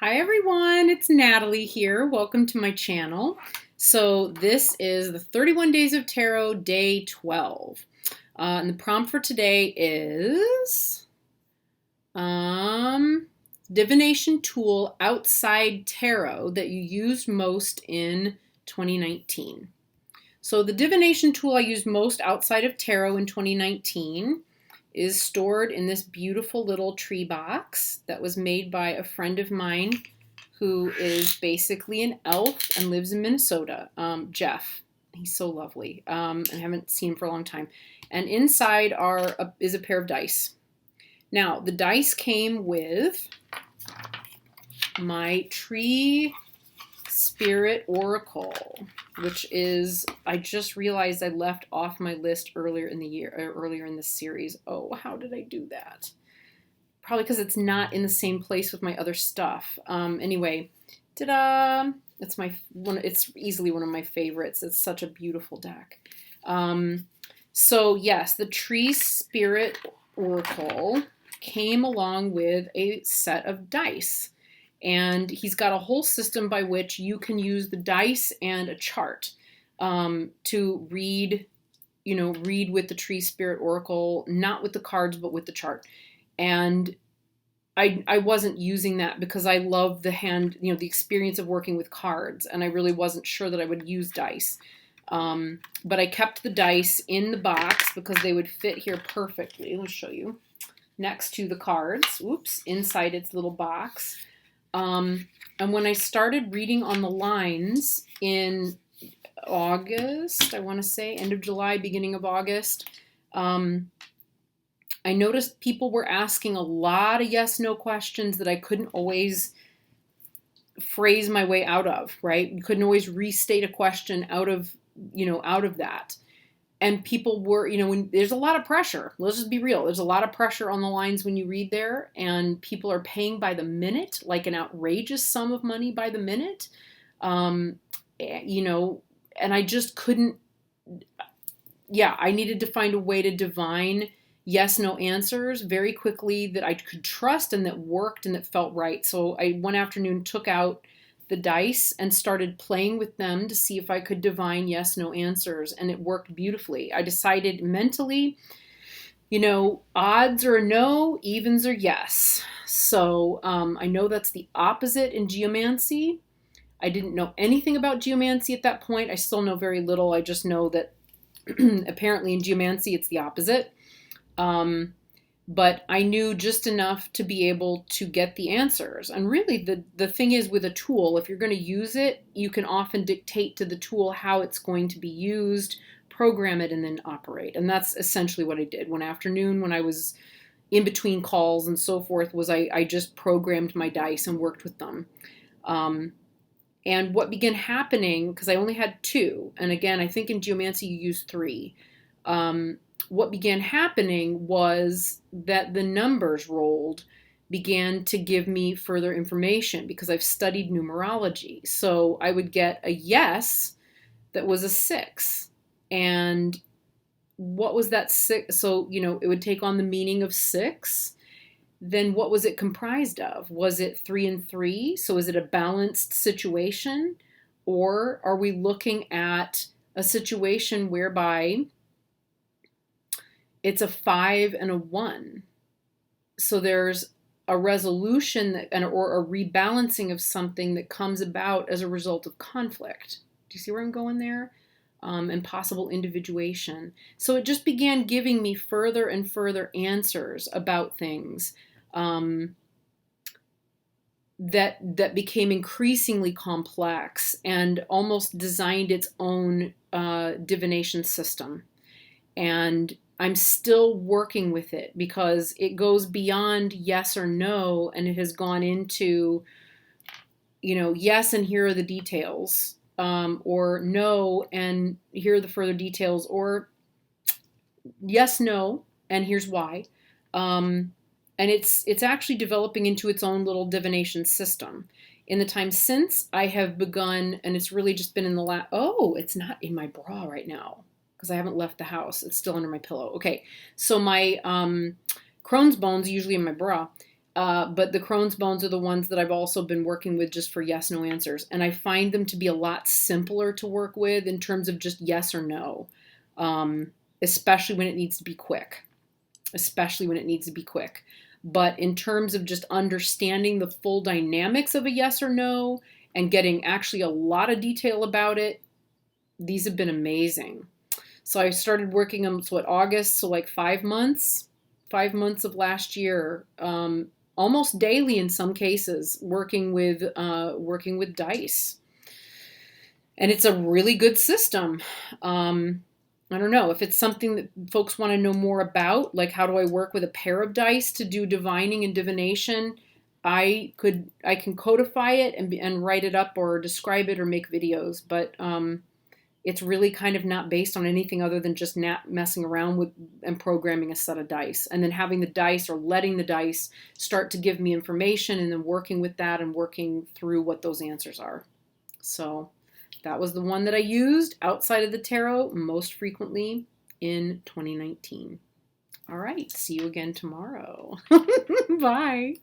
Hi everyone, it's Natalie here. Welcome to my channel. So this is the 31 Days of Tarot, day 12. And the prompt for today is divination tool outside tarot that you used most in 2019. So the divination tool I used most outside of tarot in 2019 is stored in this beautiful little tree box that was made by a friend of mine who is basically an elf and lives in Minnesota, Jeff. He's so lovely. I haven't seen him for a long time. And inside is a pair of dice. Now, the dice came with my tree spirit oracle, which is, I just realized I left off my list earlier in the year, earlier in this series. Oh, how did I do that? Probably because it's not in the same place with my other stuff. Anyway, ta-da! It's easily one of my favorites. It's such a beautiful deck. So yes, the Tree Spirit Oracle came along with a set of dice. And he's got a whole system by which you can use the dice and a chart to read with the Tree Spirit Oracle, not with the cards, but with the chart. And I wasn't using that because I love the experience of working with cards, and I really wasn't sure that I would use dice. But I kept the dice in the box because they would fit here perfectly. Let me show you. Next to the cards, inside its little box. And when I started reading on the lines in August, I want to say, end of July, beginning of August, I noticed people were asking a lot of yes-no questions that I couldn't always phrase my way out of, right? You couldn't always restate a question out of that. And people were, when there's a lot of pressure, let's just be real. There's a lot of pressure on the lines when you read there, and people are paying by the minute, like an outrageous sum of money by the minute. And I just couldn't, I needed to find a way to divine yes, no answers very quickly that I could trust and that worked and that felt right. So I, one afternoon, took out the dice and started playing with them to see if I could divine yes, no answers, and it worked beautifully. I decided mentally, odds are no, evens are yes. So I know that's the opposite in geomancy. I didn't know anything about geomancy at that point. I still know very little. I just know that apparently in geomancy it's the opposite. But I knew just enough to be able to get the answers. And really, the thing is, with a tool, if you're going to use it, you can often dictate to the tool how it's going to be used, program it, and then operate. And that's essentially what I did. One afternoon when I was in between calls and so forth, was I just programmed my dice and worked with them. And what began happening, because I only had two, and again, I think in geomancy you use three, what began happening was that the numbers rolled began to give me further information because I've studied numerology. So I would get a yes that was a 6. And what was that 6? So, it would take on the meaning of 6. Then what was it comprised of? Was it 3 and 3? So is it a balanced situation? Or are we looking at a situation whereby it's a 5 and a 1. So there's a resolution or a rebalancing of something that comes about as a result of conflict. Do you see where I'm going there? And possible individuation. So it just began giving me further and further answers about things that became increasingly complex and almost designed its own divination system. And I'm still working with it because it goes beyond yes or no, and it has gone into, yes, and here are the details, or no, and here are the further details, or yes, no, and here's why. And it's actually developing into its own little divination system. In the time since, I have begun, and it's really just been in the it's not in my bra right now, because I haven't left the house. It's still under my pillow. Okay, so my Crohn's bones, usually in my bra, But the Crohn's bones are the ones that I've also been working with just for yes, no answers. And I find them to be a lot simpler to work with in terms of just yes or no, especially when it needs to be quick. Especially when it needs to be quick. But in terms of just understanding the full dynamics of a yes or no and getting actually a lot of detail about it, these have been amazing. So I started working them, so at August, so like 5 months of last year, almost daily in some cases, working with dice, and it's a really good system. I don't know if it's something that folks want to know more about, like how do I work with a pair of dice to do divining and divination. I can codify it and write it up or describe it or make videos, but it's really kind of not based on anything other than just messing around with and programming a set of dice, and then having the dice or letting the dice start to give me information, and then working with that and working through what those answers are. So that was the one that I used outside of the tarot most frequently in 2019. All right, see you again tomorrow. Bye.